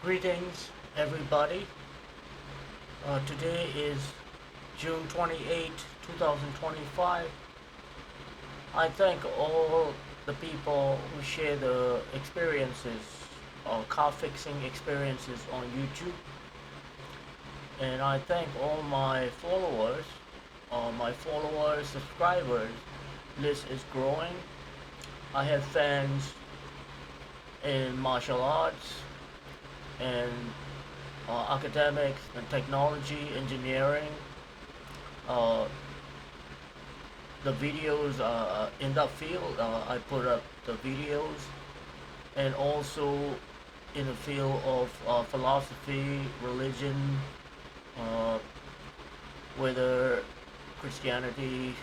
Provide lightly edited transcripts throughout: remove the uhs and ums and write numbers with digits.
Greetings, everybody. Today is June 28, 2025. I thank all the people who share the experiences or car fixing experiences on YouTube. And I thank all my followers, subscribers. List is growing. I have fans in martial arts and academics and technology, engineering. Uh, the videos in that field, I put up the videos, and also in the field of philosophy, religion, uh, whether Christianity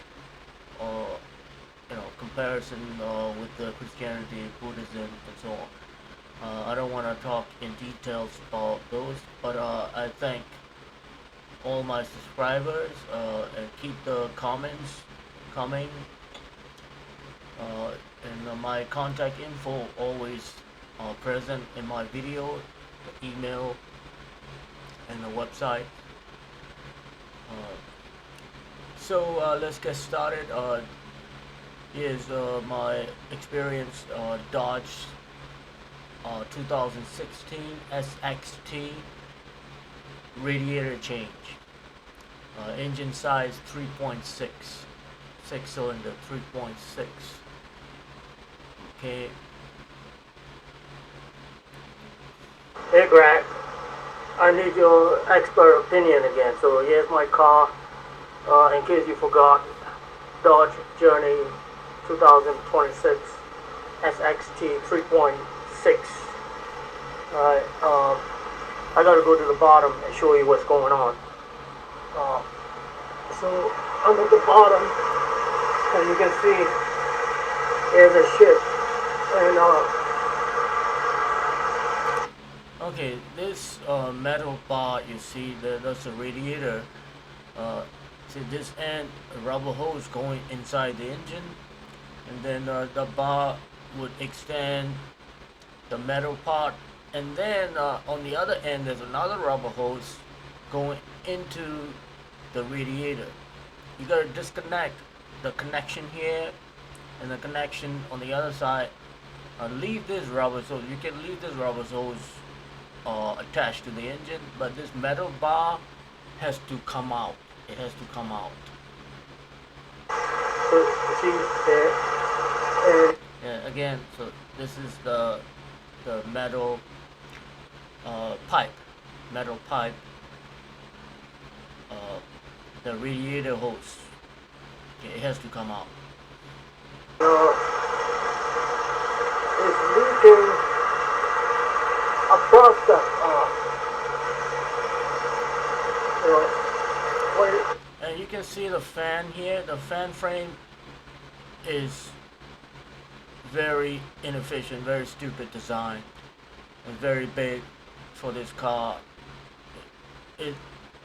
or comparison with the Christianity, Buddhism, and so on. I don't want to talk in details about those, but I thank all my subscribers and keep the comments coming. And my contact info always present in my video, the email, and the website. So let's get started. Here's my experience Dodge 2016 SXT radiator change. Engine size 3.6, 6-cylinder 3.6. Okay. Hey Greg, I need your expert opinion again. So here's my car. In case you forgot, Dodge Journey 2026 SXT 3.6. Alright, I gotta go to the bottom and show you what's going on. So I'm at the bottom, and you can see there's a ship. And okay, this metal bar you see, that's a radiator. See this end, a rubber hose going inside the engine, and then the bar would extend the metal part, and then on the other end there's another rubber hose going into the radiator. You gotta disconnect the connection here and the connection on the other side. Leave this rubber, so you can leave this rubber hose attached to the engine, but this metal bar has to come out. It has to come out. So you see there. Yeah, again, so this is the metal pipe, the radiator hose. Okay, it has to come out. It's leaking across and you can see the fan here. The fan frame is very inefficient, very stupid design, and very big for this car. It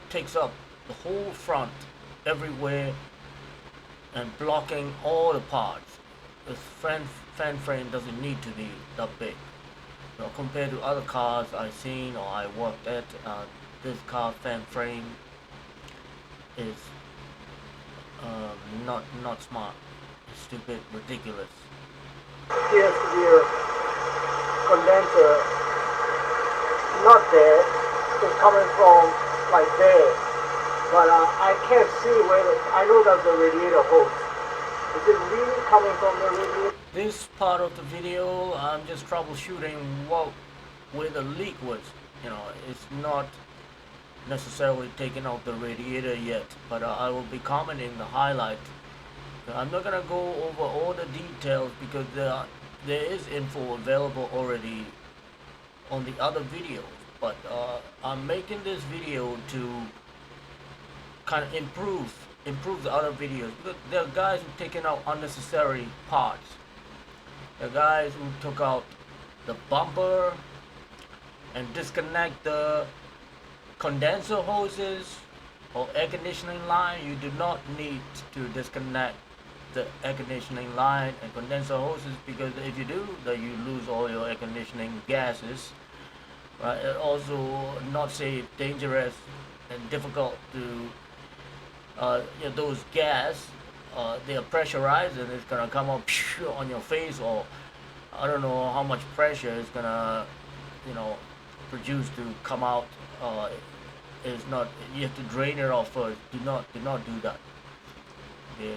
takes up the whole front everywhere and blocking all the parts. The fan frame doesn't need to be that big. Compared to other cars I've seen or I worked at, this car fan frame is not smart. It's stupid, ridiculous. Here's the condenser, not there. It's coming from like there, but I can't see I know that's the radiator hose. Is it really coming from the radiator? This part of the video, I'm just troubleshooting where the leak was. It's not necessarily taking out the radiator yet, but I will be commenting the highlight. I'm not gonna go over all the details because there is info available already on the other videos, but I'm making this video to kind of improve the other videos, because there are guys who taken out unnecessary parts. There are guys who took out the bumper and disconnect the condenser hoses or air conditioning line. You do not need to disconnect the air conditioning line and condenser hoses, because if you do, then you lose all your air conditioning gases. right? And also not safe, dangerous, and difficult to those gas. They are pressurized and it's gonna come up on your face, or I don't know how much pressure it's gonna you know produce to come out. Uh, it's not. You have to drain it off first. Do not do that. Yeah.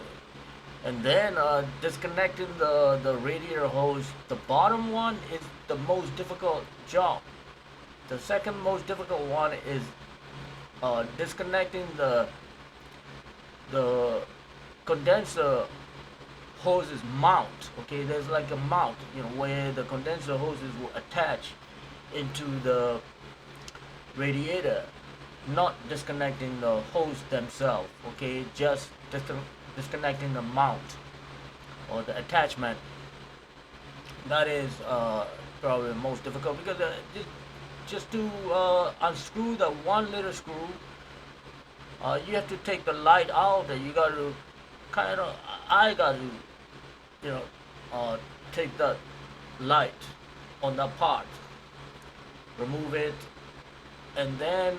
And then disconnecting the radiator hose. The bottom one is the most difficult job. The second most difficult one is disconnecting the condenser hoses mount. Okay, there's like a mount, where the condenser hoses will attach into the radiator, not disconnecting the hose themselves. Okay, just disconnecting the mount or the attachment. That is probably the most difficult because just to unscrew the one little screw, you have to take the light out, and you got to kind of, I got to, you know, take that light on that part, remove it, and then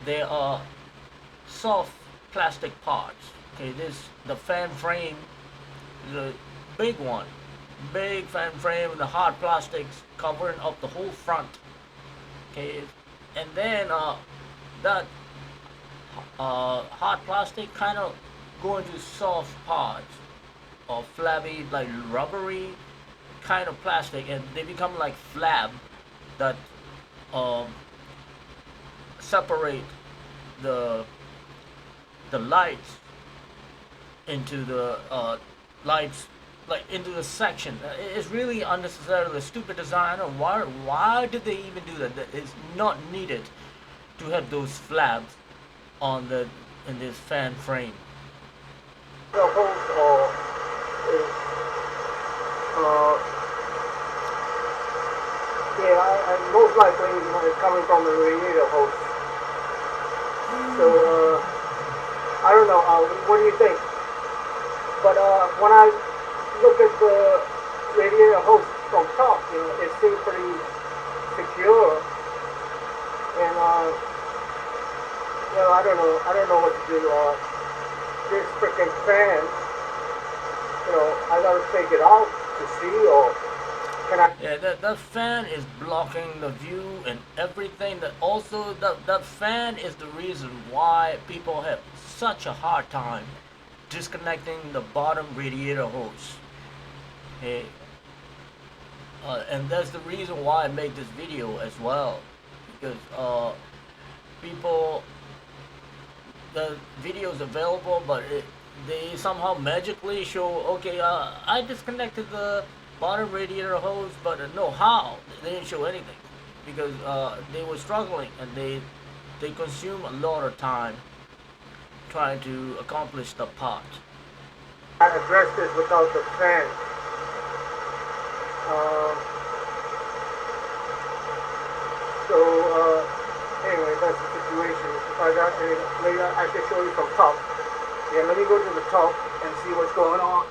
there are soft plastic parts. Okay, the fan frame is a big one, big fan frame with the hard plastics covering up the whole front. Okay, and then that hard plastic kind of go into soft parts or flabby, like rubbery kind of plastic, and they become like flab that um, separate the the lights into the lights, like into the section. It's really unnecessarily stupid design. Why did they even do that? It's not needed to have those flabs on the in this fan frame. The hose or is yeah, most likely it's coming from the radiator hose. So I don't know. What do you think? But when I look at the radiator hose from top, it seems pretty secure. And I don't know what to do. This freaking fan, I gotta take it out to see, or can I? Yeah, that fan is blocking the view and everything. That fan is the reason why people have such a hard time disconnecting the bottom radiator hose. Okay, and that's the reason why I made this video as well, because people, the video is available, but they somehow magically show, okay, I disconnected the bottom radiator hose, but no, how? They didn't show anything because they were struggling, and they consume a lot of time trying to accomplish the part. I addressed it without the fan. Um, so anyway, that's the situation. If I got any later, I can show you from top. Yeah, let me go to the top and see what's going on.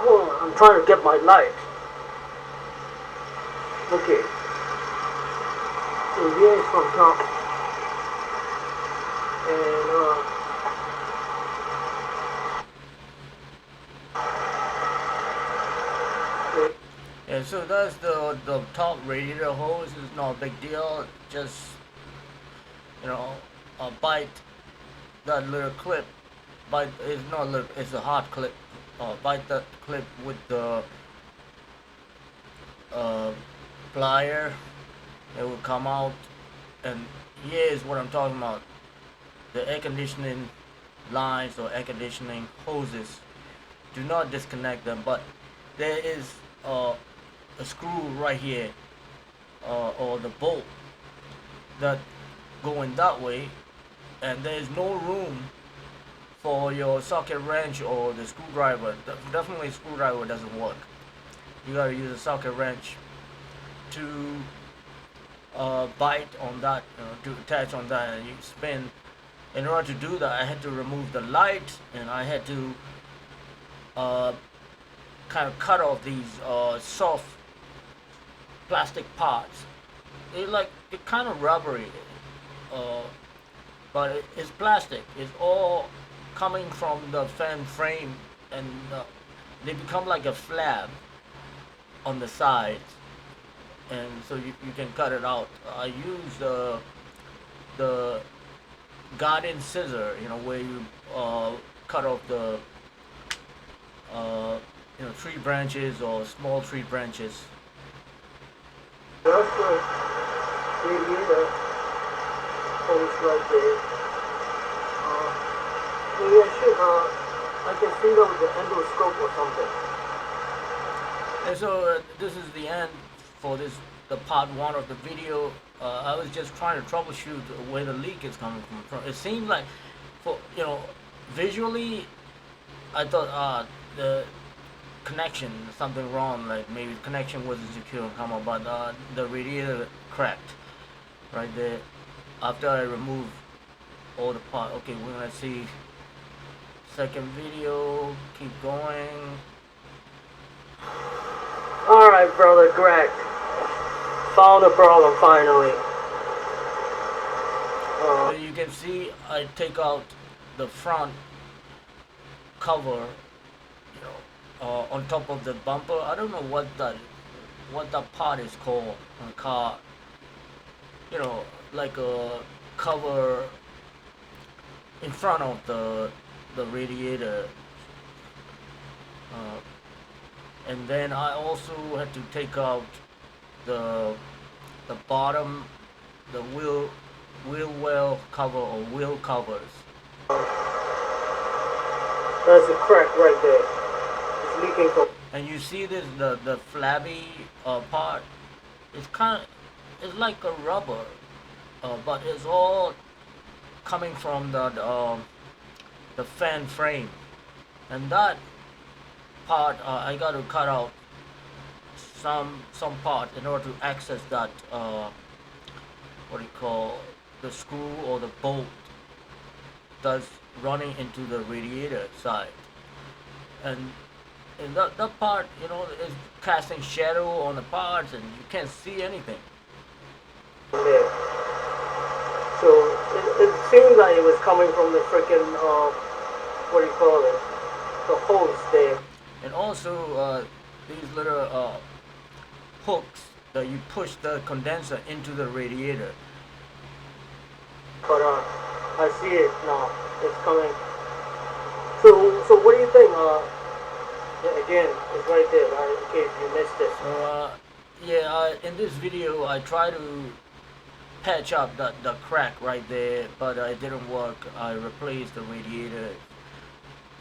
Oh, I'm trying to get my light. Okay. So here is from top. And okay. Yeah, so that's the top radiator hose. Is not a big deal. Just bite that little clip. Bite, it's not little. It's a hard clip. Bite that clip with the uh, plier. It will come out, and here is what I'm talking about. The air conditioning lines or air conditioning hoses. Do not disconnect them. But there is a screw right here, or the bolt that going that way, and there is no room for your socket wrench or the screwdriver. Definitely screwdriver doesn't work. You gotta use a socket wrench to bite on that, to attach on that, and you spin. In order to do that, I had to remove the light, and I had to uh, kind of cut off these soft plastic parts. It kind of rubbery, uh, but it's plastic. It's all coming from the fan frame, and they become like a flab on the sides, and so you can cut it out. I use the garden scissor, where you cut off the uh, tree branches or small tree branches. That's the radiator hose right there. Maybe I can see that with the endoscope or something. And so this is the end for the part one of the video. I was just trying to troubleshoot where the leak is coming from. It seemed like, for visually, I thought the connection, something wrong, like maybe the connection wasn't secure and come on, but the radiator cracked right there. After I removed all the part. Okay, we're gonna see second video. Keep going. Alright, brother Greg. Found the problem finally. So you can see I take out the front cover, on top of the bumper. I don't know what that part is called on a car. Like a cover in front of the radiator. And then I also had to take out the bottom, the wheel well cover or wheel covers. There's a crack right there. It's leaking from. And you see this the flabby part. It's like a rubber, but it's all coming from the fan frame, and that part I got to cut out some part in order to access that what do you call, the screw or the bolt that's running into the radiator side, and that part is casting shadow on the parts, and you can't see anything. There. So it seemed like it was coming from the freaking what do you call it? The hose there. And also these little hooks that you push the condenser into the radiator. But I see it now. It's coming. So what do you think? Yeah, again, it's right there. Right? In case you missed it. So in this video I try to patch up the crack right there, but it didn't work. I replaced the radiator.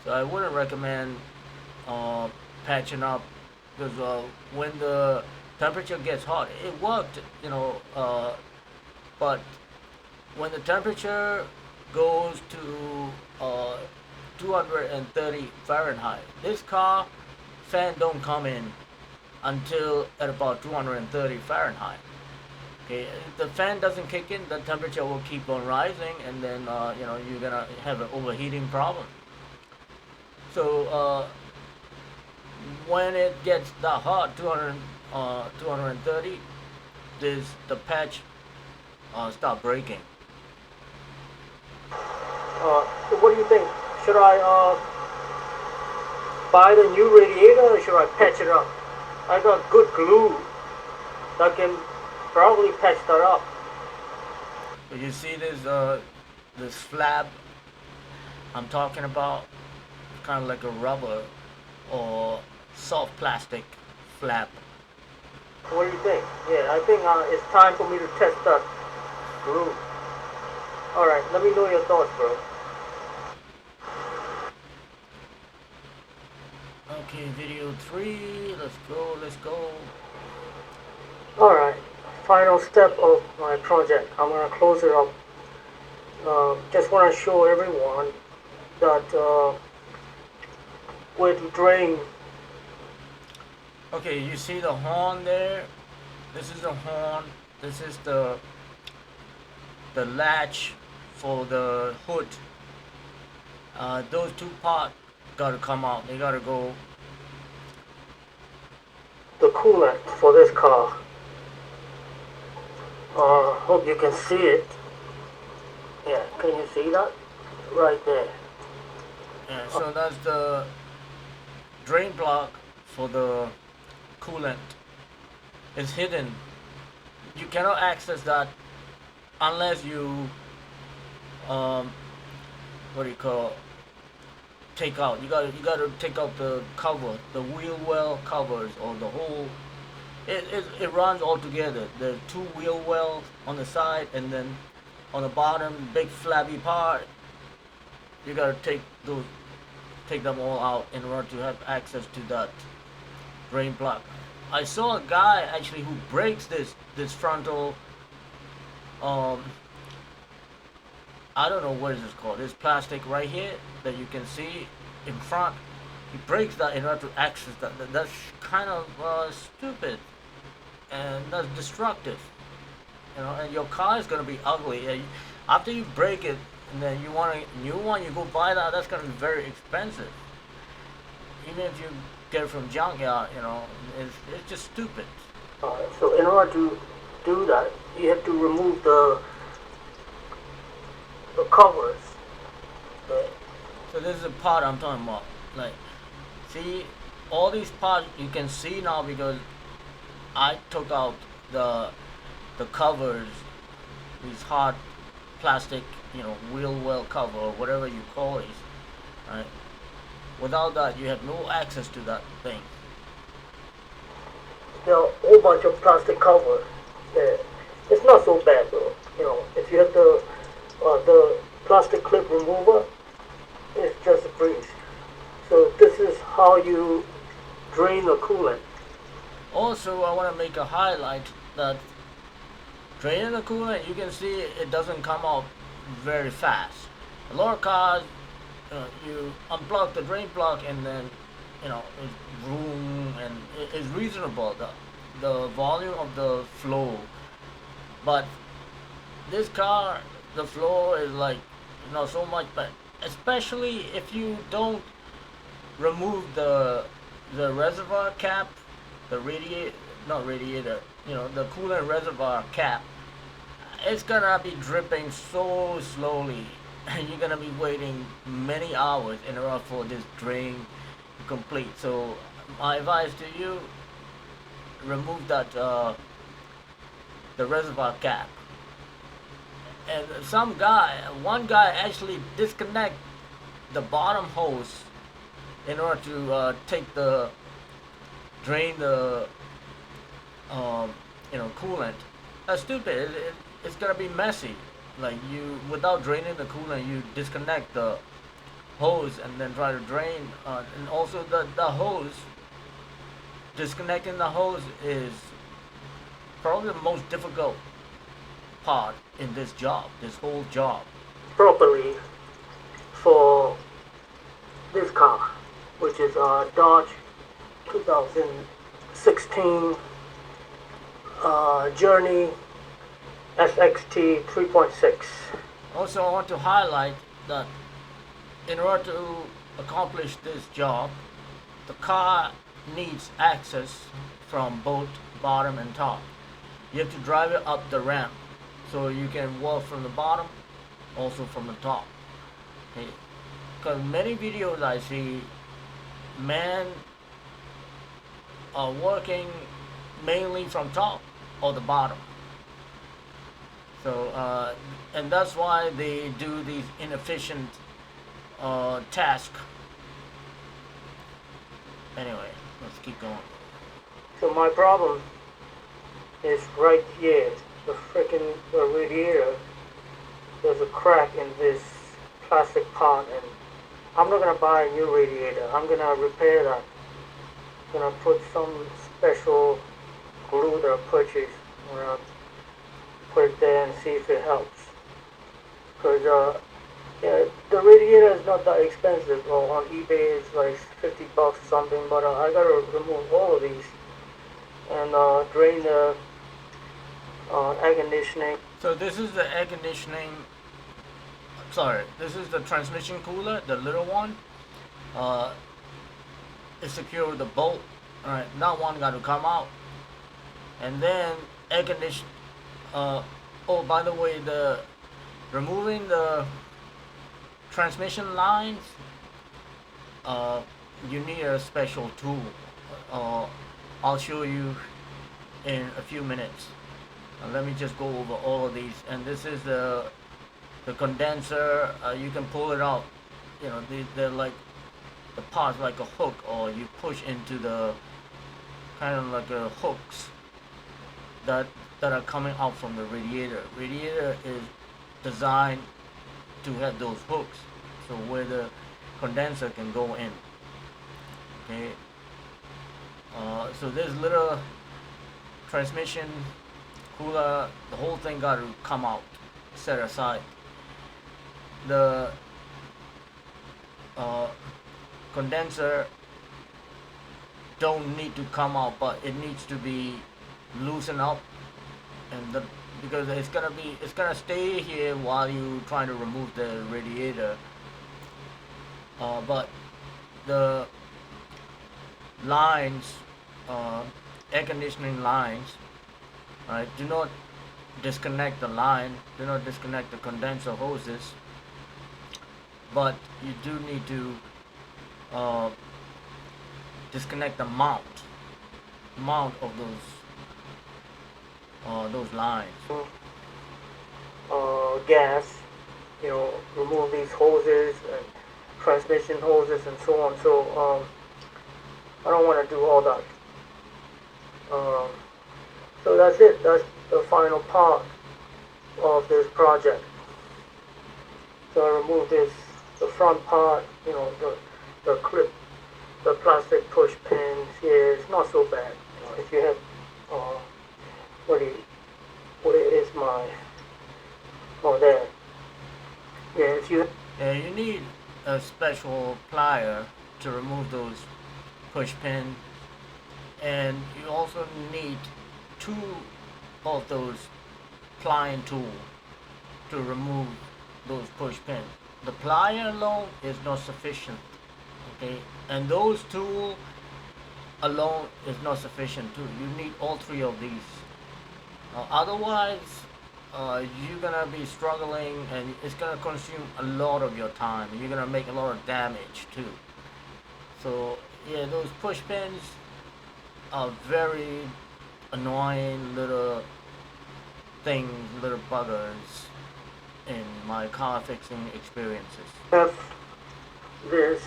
So I wouldn't recommend patching up, because when the temperature gets hot, it worked, but when the temperature goes to 230 Fahrenheit, this car fan don't come in until at about 230 Fahrenheit. Okay, if the fan doesn't kick in, the temperature will keep on rising, and then you're gonna have an overheating problem. So when it gets that hot, 230, the patch start breaking. So what do you think? Should I buy the new radiator or should I patch it up? I got good glue that can probably patch that up. So you see this flab I'm talking about, kind of like a rubber or soft plastic flap. What do you think? Yeah, I think it's time for me to test that glue. Alright, let me know your thoughts, bro. Okay, video 3, let's go. Alright, final step of my project. I'm gonna close it up. Just want to show everyone that where to drain. Okay, you see the horn there? This is the horn. This is the latch for the hood. Those two parts gotta come out. They gotta go. The coolant for this car. Hope you can see it. Yeah, can you see that? Right there. Yeah, so that's the drain block for the coolant. It's hidden. You cannot access that unless you um, what do you call, take out. You gotta take out the cover, the wheel well covers, or the whole. It runs all together. The two wheel wells on the side, and then on the bottom, big flabby part. You gotta take them all out in order to have access to that drain plug. I saw a guy actually who breaks this frontal. Um, I don't know what is this called. This plastic right here that you can see in front. He breaks that in order to access that. That's kind of stupid, and that's destructive. You know, and your car is gonna be ugly. After you break it, and then you want a new one, you go buy that. That's gonna be very expensive. Even if you get it from junkyard, you know, it's just stupid. So in order to do that, you have to remove the covers. Right? So this is the part I'm talking about. Like, see, all these parts you can see now because I took out the covers, these hard plastic, you know, wheel well cover or whatever you call these, right? Without that, you have no access to that thing. There are a whole bunch of plastic cover. Yeah. It's not so bad though. You know, if you have the plastic clip remover, it's just a breeze. So this is how you drain the coolant. Also, I want to make a highlight that draining the coolant, you can see it doesn't come out very fast. A lot of cars, you unplug the drain plug and then, you know, it's room and it's reasonable, the volume of the flow. But this car, the flow is like not so much, but especially if you don't remove the reservoir cap, the radiator, not radiator, you know, the coolant reservoir cap, it's gonna be dripping so slowly, and you're gonna be waiting many hours in order for this drain to complete. So my advice to you: remove that the reservoir cap. And one guy actually disconnect the bottom hose in order to take drain the coolant. That's stupid. It's gonna be messy. Like, without draining the coolant, you disconnect the hose and then try to drain. And also the hose, disconnecting the hose is probably the most difficult part in this whole job. Properly for this car, which is a Dodge 2016 Journey SXT 3.6. Also, I want to highlight that in order to accomplish this job, the car needs access from both bottom and top. You have to drive it up the ramp so you can walk from the bottom, also from the top. Because many videos I see, men are working mainly from top or the bottom. So, and that's why they do these inefficient tasks. Anyway, let's keep going. So my problem is right here. The freaking radiator. There's a crack in this plastic part, and I'm not gonna buy a new radiator. I'm gonna repair that. I'm gonna put some special glue that I purchased. I'm gonna put it there and see if it helps. Because yeah, the radiator is not that expensive. Or on eBay it's like $50 or something. But I gotta remove all of these and drain the air conditioning. So this is the air conditioning. Sorry, this is the transmission cooler, the little one. Uh, it's secured with a bolt. All right, that one got to come out, and then air condition. Oh, by the way, the removing the transmission lines. Uh, you need a special tool. Uh, I'll show you in a few minutes. Let me just go over all of these. And this is the condenser. You can pull it out. You know, they're like the parts like a hook, or you push into the kind of like hooks that are coming out from the radiator. Radiator is designed to have those hooks, so where the condenser can go in. Okay. So this little transmission cooler, the whole thing got to come out, set aside. The condenser don't need to come out, but it needs to be loosened up, and because it's gonna stay here while you trying to remove the radiator. But the lines, air conditioning lines, right? Do not disconnect the line. Do not disconnect the condenser hoses. But you do need to disconnect the mount of those lines. Gas, remove these hoses and transmission hoses and so on. So I don't want to do all that. So that's it. That's the final part of this project. So I remove the front part, the clip, the plastic push pins. Yeah, it's not so bad. If you have, what is my, there. Yeah, if you. Yeah, you need a special plier to remove those push pins, and you also need 2 of those plying tools to remove those push pins. The plier alone is not sufficient, okay, and those 2 alone is not sufficient too. You need all 3 of these. Otherwise, you're gonna be struggling, and it's gonna consume a lot of your time. You're gonna make a lot of damage too. So yeah, those push pins are very annoying little things, little buggers in my car fixing experiences. Have this,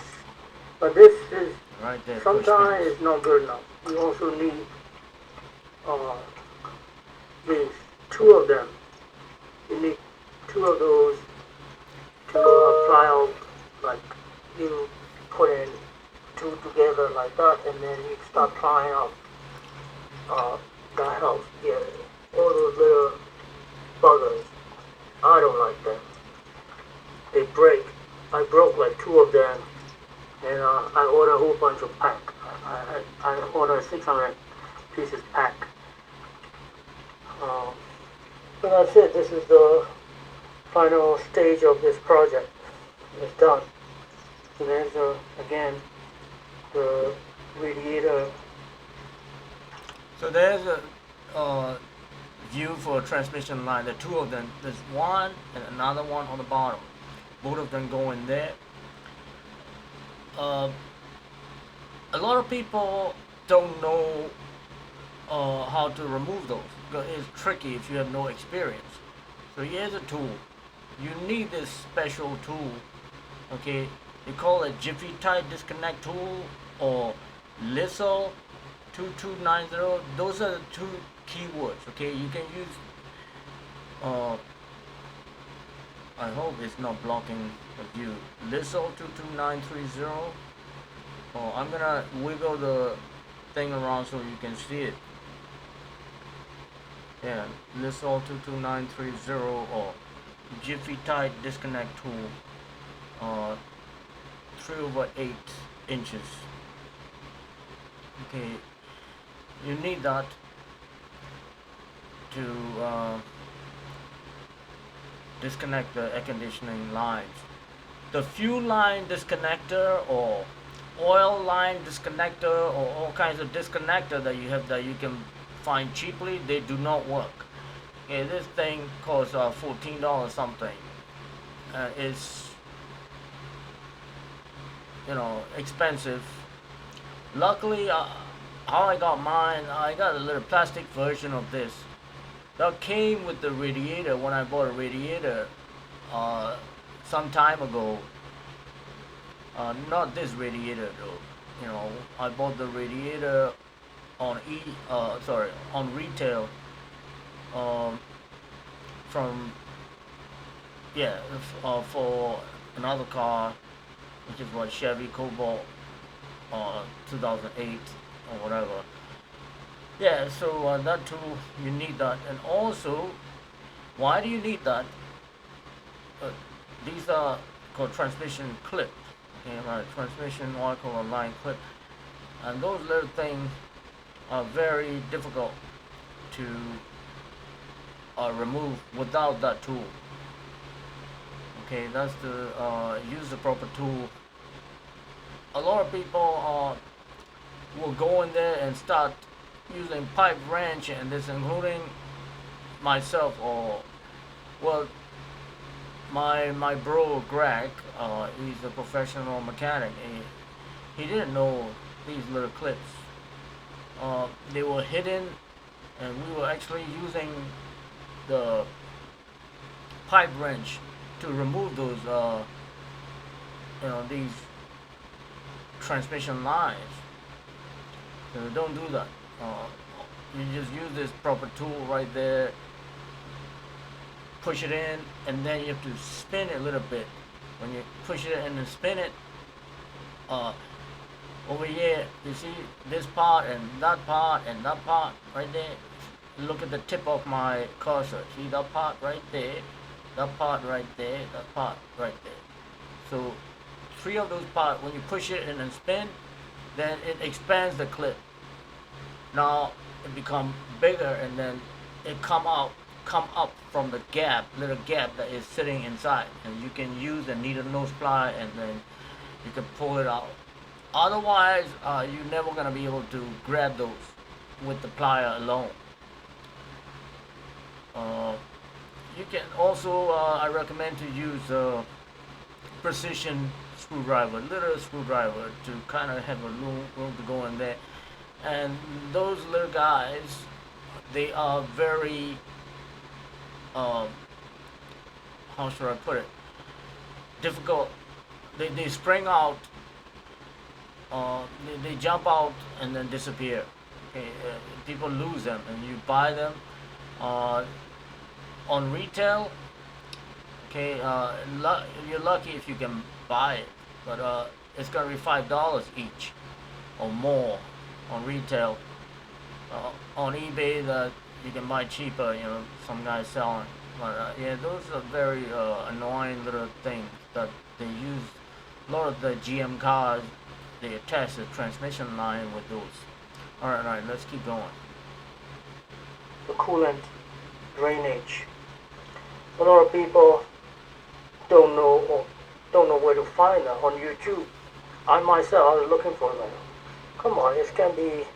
but this is Right there. sometimes it's not good enough. You also need these 2 of them. You need 2 of those to apply out, like you put in 2 together like that, and then you start plying out. That helps. Yeah, all those little buggers. I don't like them. They break. I broke like 2 of them, and I ordered a whole bunch of pack. I ordered 600 pieces pack. So that's it. This is the final stage of this project. It's done. So there's again the radiator. So there's a view for a transmission line. There are 2 of them. There's one and another one on the bottom. Both of them go in there. A lot of people don't know how to remove those. It's tricky if you have no experience. So here's a tool. You need this special tool. Okay, they call it Jiffy Tight Disconnect Tool or LISO 2290. Those are the 2 keywords. Okay, you can use. I hope it's not blocking the view. LISO 22930. Oh, I'm gonna wiggle the thing around so you can see it. Yeah, LISO 22930 or Jiffy Tight Disconnect Tool. 3/8 inches. Okay, you need that to disconnect the air conditioning lines. The fuel line disconnector or oil line disconnector or all kinds of disconnector that you have that you can find cheaply, they do not work. Okay, this thing costs $14 something. It's expensive. Luckily, how I got mine, I got a little plastic version of this that came with the radiator when I bought a radiator some time ago. Not this radiator though. I bought the radiator on on retail um, from for another car, which is what Chevy Cobalt 2008 or whatever. Yeah, so that too, you need that. And also, why do you need that? Uh, these are called transmission clips. Okay, right, transmission oil or line clip. And those little things are very difficult to remove without that tool. Okay, that's the use the proper tool. A lot of people will go in there and start using pipe wrench, and this including myself or well my bro Greg. He's a professional mechanic. He didn't know these little clips. They were hidden, and we were actually using the pipe wrench to remove those these transmission lines. So don't do that. You just use this proper tool right there, push it in, and then you have to spin it a little bit. When you push it in and spin it, over here, you see this part and that part and that part right there. Look at the tip of my cursor. See that part right there, that part right there, that part right there. So 3 of those parts, when you push it in and spin, then it expands the clip. Now it becomes bigger, and then it come up from the little gap that is sitting inside, and you can use a needle nose ply, and then you can pull it out. Otherwise, you're never gonna be able to grab those with the plier alone. You can also, I recommend to use a precision screwdriver, little screwdriver, to kind of have a room to go in there. And those little guys, they are very, how should I put it, difficult. They spring out, they jump out and then disappear. Okay, people lose them, and you buy them on retail. Okay, you're lucky if you can buy it, but it's gonna be $5 each or more on retail. On eBay, that you can buy cheaper. Some guys selling. But yeah, those are very annoying little things that they use. A lot of the GM cars, they attach the transmission line with those. All right, let's keep going. The coolant drainage. A lot of people don't know where to find that on YouTube. I myself, I was looking for that. Come on, this can be,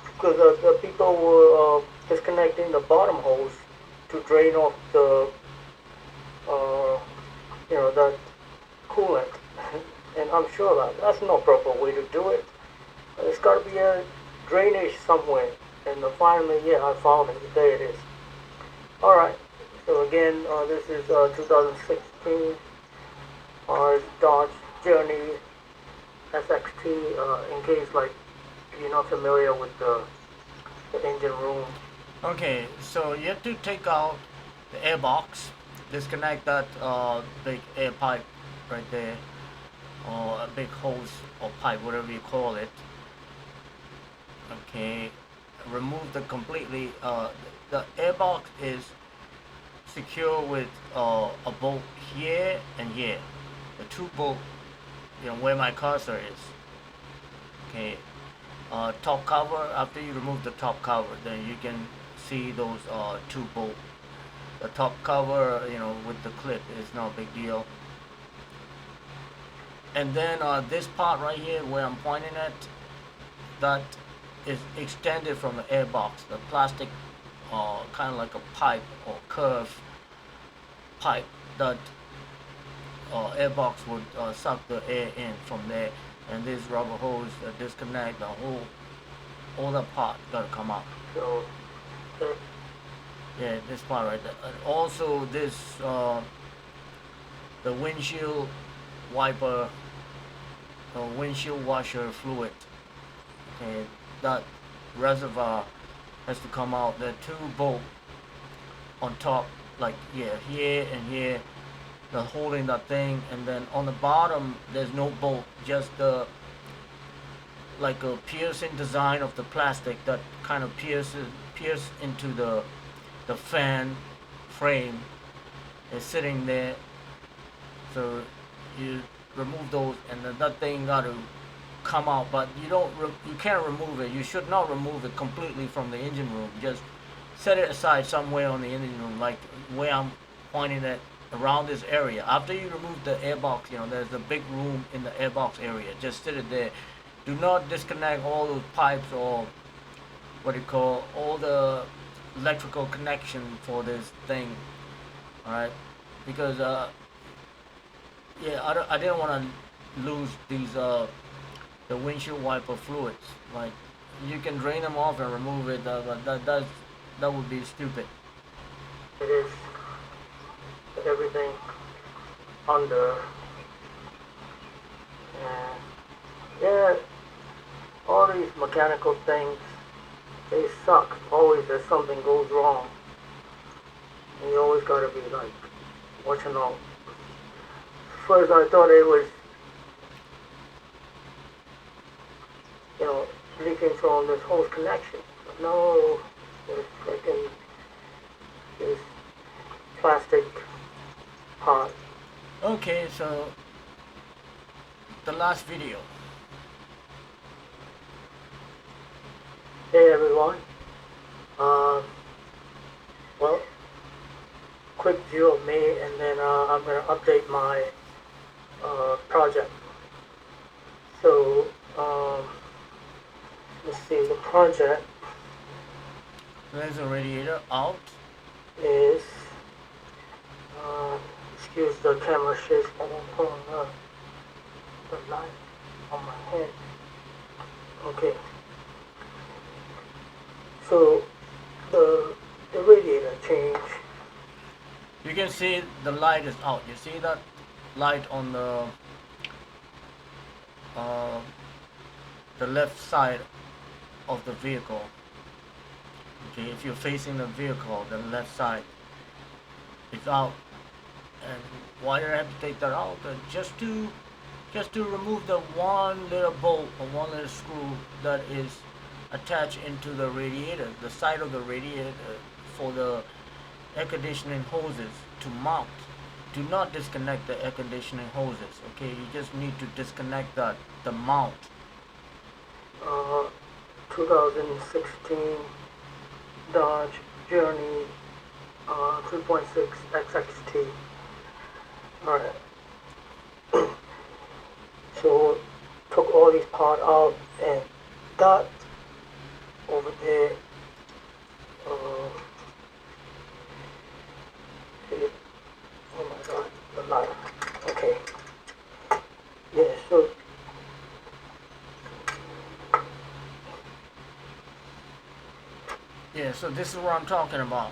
because the people were disconnecting the bottom hose to drain off the that coolant, and I'm sure that's no proper way to do it. There's got to be a drainage somewhere, and finally, yeah, I found it. There it is. All right. So again, this is 2016 Dodge Journey SXT. In case you're not familiar with the engine room. Okay, so you have to take out the air box, disconnect that big air pipe right there, or a big hose or pipe, whatever you call it. Okay, remove the completely. The air box is secure with a bolt here and here. The 2 bolt, where my cursor is. Okay, top cover. After you remove the top cover, then you can see those two bolts. The top cover, with the clip is no big deal. And then this part right here where I'm pointing at, that is extended from the air box. The plastic, kind of like a pipe or curved pipe that air box would suck the air in from there. And this rubber hose disconnect the whole, all the part gotta come out. So, yeah, this part right there. And also this, the windshield wiper, windshield washer fluid. Okay, that reservoir has to come out. There are two bolts on top, like here and here, the holding that thing, and then on the bottom there's no bolt, just the like a piercing design of the plastic that kind of pierce into the fan frame is sitting there. So you remove those, and then that thing got to come out, but you can't remove it. You should not remove it completely from the engine room. Just set it aside somewhere on the engine room, like where I'm pointing at, around this area. After you remove the airbox, there's a big room in the airbox area. Just sit it there. Do not disconnect all those pipes or what you call all the electrical connection for this thing. All right, because I didn't want to lose these the windshield wiper fluids. Like you can drain them off and remove it, but that would be stupid. it is everything under, and yeah, all these mechanical things, they suck. Always there's something goes wrong, and you always gotta be like watching out. First I thought it was, leaking from this hose connection. But no, it's freaking this plastic part. Okay, so the last video. Hey everyone. Well, quick view of me, and then I'm gonna update my project. So, let's see, the project There's a radiator out. is, excuse the camera shakes, but I'm pulling up the light on my head. Okay. So, the radiator change. You can see the light is out. You see that light on the left side of the vehicle. Okay, if you're facing the vehicle, the left side is out. And why do I have to take that out? Just to remove the one little bolt or one little screw that is attached into the radiator, the side of the radiator for the air conditioning hoses to mount. Do not disconnect the air conditioning hoses. Okay, you just need to disconnect the mount. 2016 Dodge Journey 3.6 SXT. Alright. So took all these parts out, and that over there, oh my god, the light. Okay. Yeah, so Yeah, so this is what I'm talking about.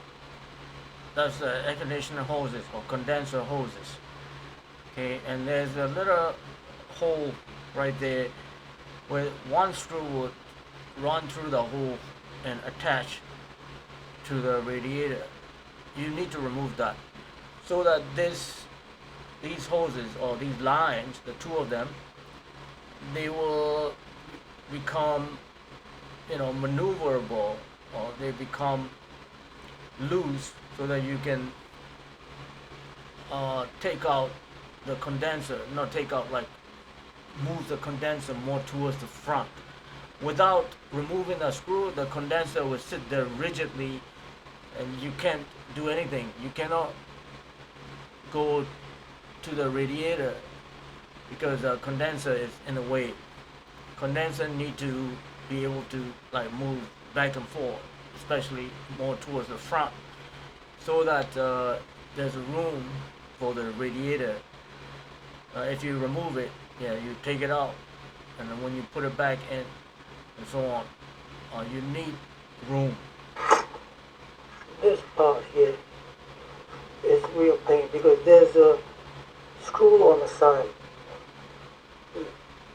That's the air conditioner hoses or condenser hoses. Okay, and there's a little hole right there where one screw would run through the hole and attach to the radiator. You need to remove that so that these hoses or these lines, the two of them, they will become maneuverable, or they become loose so that you can take out the condenser, not take out, like move the condenser more towards the front. Without removing the screw, the condenser will sit there rigidly and you can't do anything. You cannot go to the radiator because the condenser is in the way. Condenser need to be able to like move back and forth, especially more towards the front, so that there's a room for the radiator. If you remove it, yeah, you take it out, and then when you put it back in, and so on, you need room. This part here is real pain because there's a screw on the side.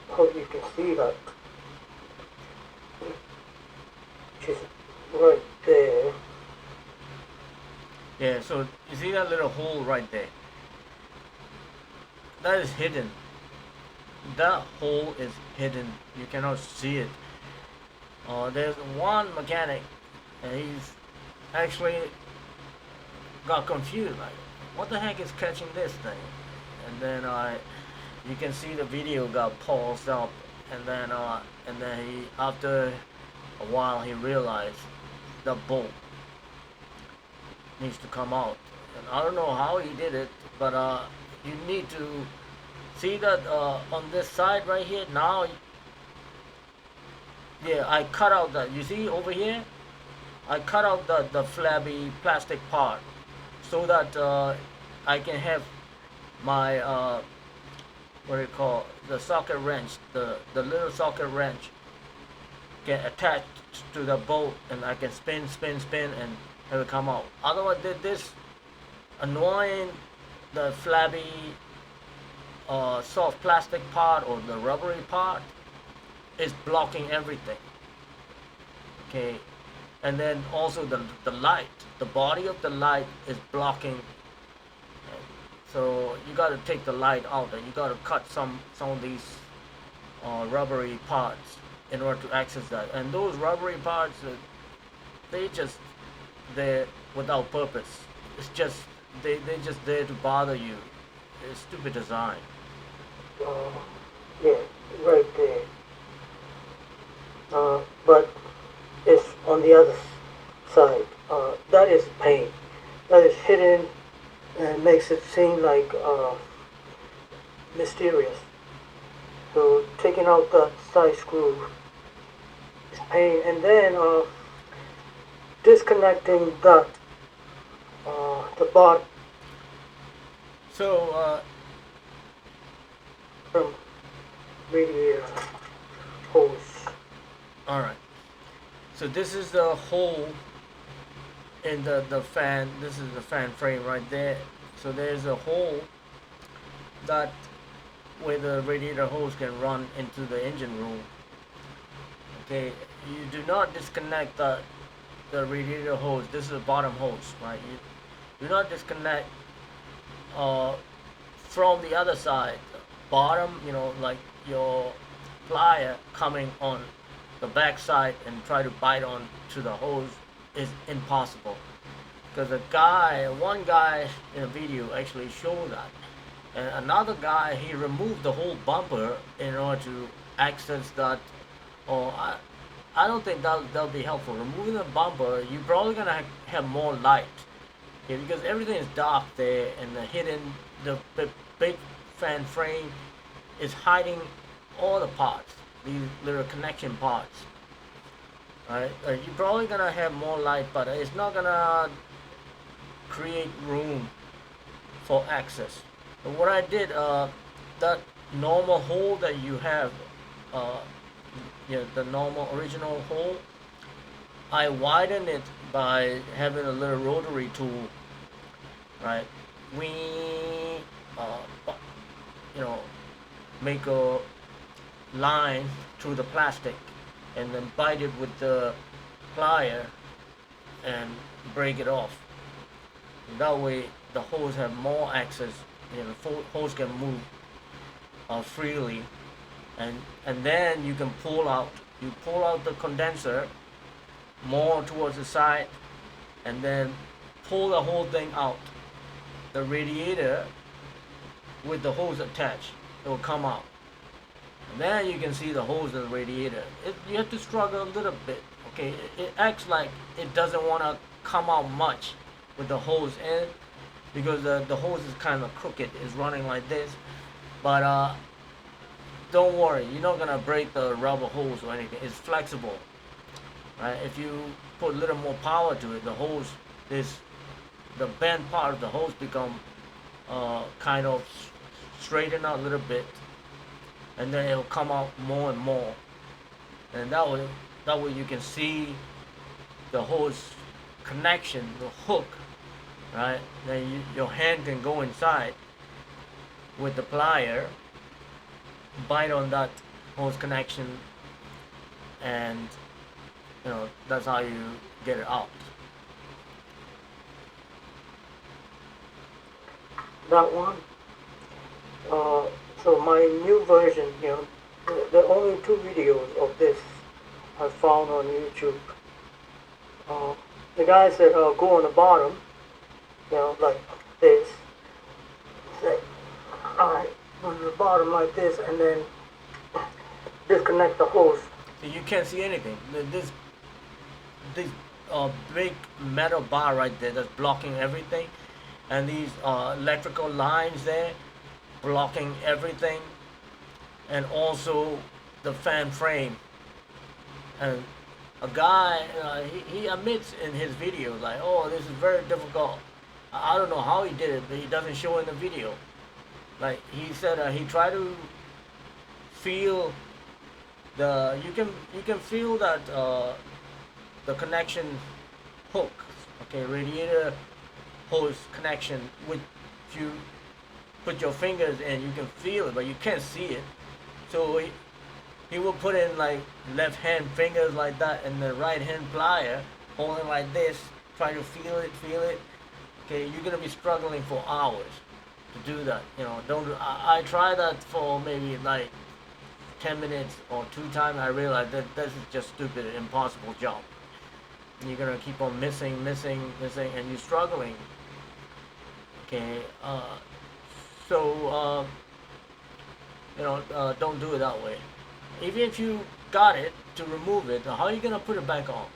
Hope you can see that. Which is right there. Yeah, so you see that little hole right there? That is hidden. That hole is hidden. You cannot see it. There's one mechanic, and he's actually got confused. Like, what the heck is catching this thing? And then you can see the video got paused up, and then he, after a while, he realized the bolt needs to come out. And I don't know how he did it, but you need to see that on this side right here now. Yeah, I cut out that. You see over here, I cut out the flabby plastic part so that I can have my what do you call, the socket wrench, the little socket wrench get attached to the bolt, and I can spin, spin, spin, and have it come out. Otherwise, this annoying, the flabby soft plastic part or the rubbery part is blocking everything. Okay, and then also the light, the body of the light is blocking. So you got to take the light out, and you got to cut some of these rubbery parts in order to access that. And those rubbery parts, they just they're without purpose. It's just they just there to bother you. It's stupid design. Uh, yeah, right there. But it's on the other side. That is paint. That is hidden and makes it seem like mysterious. So taking out that side screw is pain, and then disconnecting that the bottom So radiator hose. all right. So this is the hole in the fan. This is the fan frame right there. So there's a hole that where the radiator hose can run into the engine room. Okay, you do not disconnect the radiator hose. This is the bottom hose, right? You do not disconnect from the other side. Bottom, like your plier coming on the back side and try to bite on to the hose is impossible. Because one guy in a video actually showed that. And another guy, he removed the whole bumper in order to access that. Or I don't think that'll be helpful. Removing the bumper, you're probably gonna have more light. Okay, because everything is dark there, and the big fan frame is hiding all the parts, these little connection parts. Right? You're probably gonna have more light, but it's not gonna create room for access. But what I did, that normal hole that you have, the normal original hole, I widen it by having a little rotary tool, right? We, make a line through the plastic, and then bite it with the plier and break it off. And that way, the hose have more access. The hose can move freely, and then you can pull out. You pull out the condenser more towards the side, and then pull the whole thing out. The radiator with the hose attached, it will come out. And then you can see the hose of the radiator. You have to struggle a little bit. Okay, it acts like it doesn't want to come out much with the hose in, because the hose is kind of crooked. It's running like this. But don't worry, you're not gonna break the rubber hose or anything. It's flexible, right? If you put a little more power to it, the hose, this the bent part of the hose become kind of straighten out a little bit, and then it'll come out more and more, and that way you can see the hose connection, the hook, right? Then your hand can go inside with the plier, bite on that hose connection, and that's how you get it out. That one. So my new version, the only two videos of this I found on YouTube. The guy said, go on the bottom, like this. Say, alright, on the bottom like this, and then disconnect the hose. So you can't see anything. This big metal bar right there that's blocking everything, and these electrical lines there blocking everything, and also the fan frame. And a guy, he admits in his video, like, oh, this is very difficult. I don't know how he did it, but he doesn't show in the video. Like he said, he tried to feel you can feel that the connection hook, okay, radiator hose connection. With if you put your fingers in, you can feel it, but you can't see it. So he will put in like left hand fingers like that, and the right hand plier holding like this, trying to feel it. Okay, you're gonna be struggling for hours to do that. Don't. I tried that for maybe like 10 minutes or 2 times. I realized that this is just stupid, impossible job. And you're gonna keep on missing, and you're struggling. Okay. So don't do it that way. Even if you got it to remove it, how are you gonna put it back on?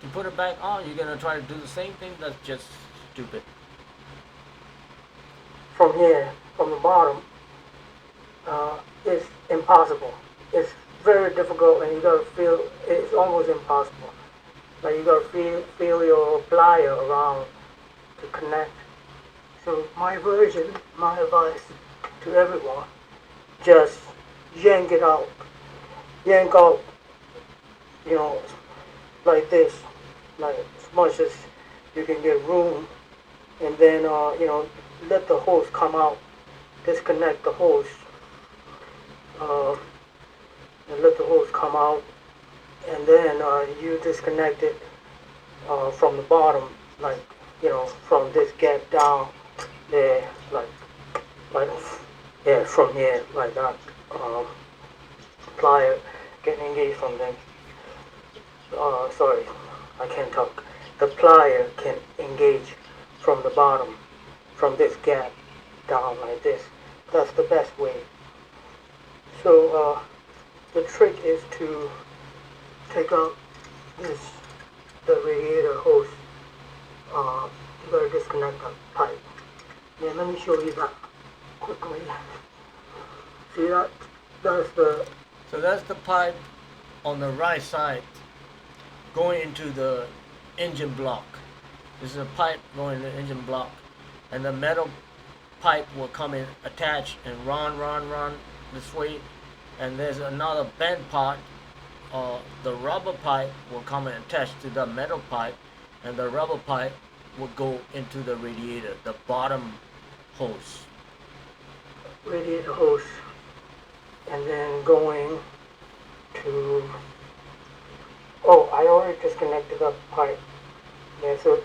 To put it back on, you're gonna try to do the same thing. That's just stupid. From here, from the bottom, it's impossible. It's very difficult, and you gotta feel it's almost impossible. Like you gotta feel your plier around to connect. So my version, my advice to everyone, just yank it out. Yank out, like this, like as much as you can get room, and then, let the hose come out, disconnect the hose, and let the hose come out, and then you disconnect it from the bottom, like, from this gap down there, like, yeah, from here, like that, plier getting engaged from them. Sorry, I can't talk. The plier can engage from the bottom, from this gap down like this. That's the best way. So the trick is to take out the radiator hose. You gotta disconnect the pipe. Yeah, let me show you that quickly. See that? So that's the pipe on the right side going into the engine block. This is a pipe going to the engine block, and the metal pipe will come in attached and run this way, and there's another bent part. The rubber pipe will come and attach to the metal pipe, and the rubber pipe will go into the radiator, the bottom hose. Radiator hose, and then going to, I already disconnected the pipe. Yeah, so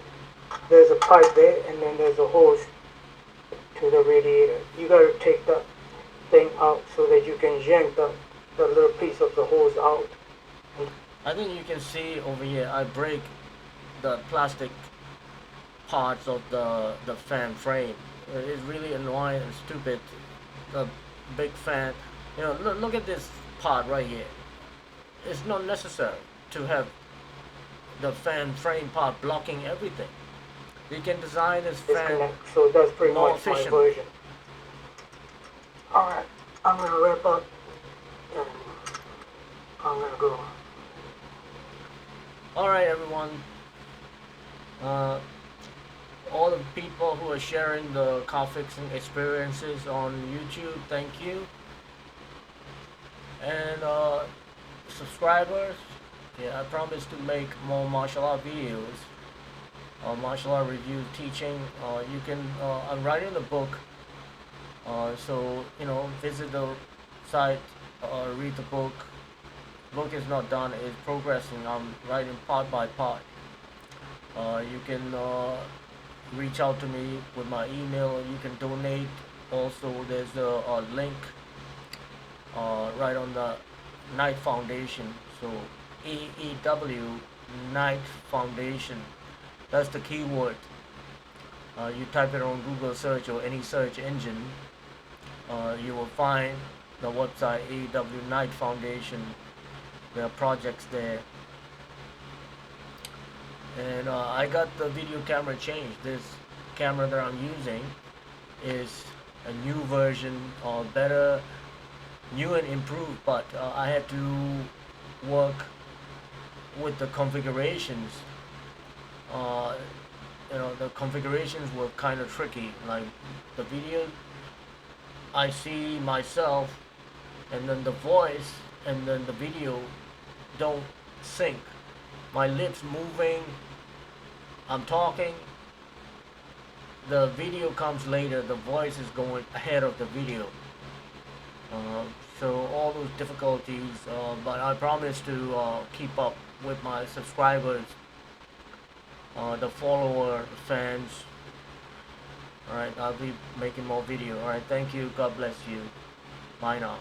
there's a pipe there, and then there's a hose to the radiator. You gotta take that thing out so that you can yank the little piece of the hose out. I think you can see over here, I break the plastic parts of the fan frame. It's really annoying and stupid. The big fan, look at this part right here. It's not necessary to have the fan frame part blocking everything. We can design this fan disconnect. So that's pretty more much my efficiently. version. Alright, I'm gonna wrap up and I'm gonna go. Alright, everyone. Uh, all the people who are sharing the car fixing experiences on YouTube, thank you. And subscribers, yeah, I promise to make more martial art videos, martial art review, teaching. You can, I'm writing the book, so visit the site, read the book. Book is not done; it's progressing. I'm writing part by part. You can reach out to me with my email. You can donate. Also, there's a link right on the Knight Foundation. So AAW Knight Foundation. That's the keyword. You type it on Google search or any search engine. You will find the website AAW Knight Foundation. There are projects there. And I got the video camera changed. This camera that I'm using is a new version, better, new and improved, but I had to work with the configurations. Uh, the configurations were kind of tricky. Like the video, I see myself, and then the voice, and then the video don't sync. My lips moving, I'm talking, the video comes later, the voice is going ahead of the video. Uh, so all those difficulties, but I promise to keep up with my subscribers, the follower, fans. Alright, I'll be making more video. Alright, thank you. God bless you. Bye now.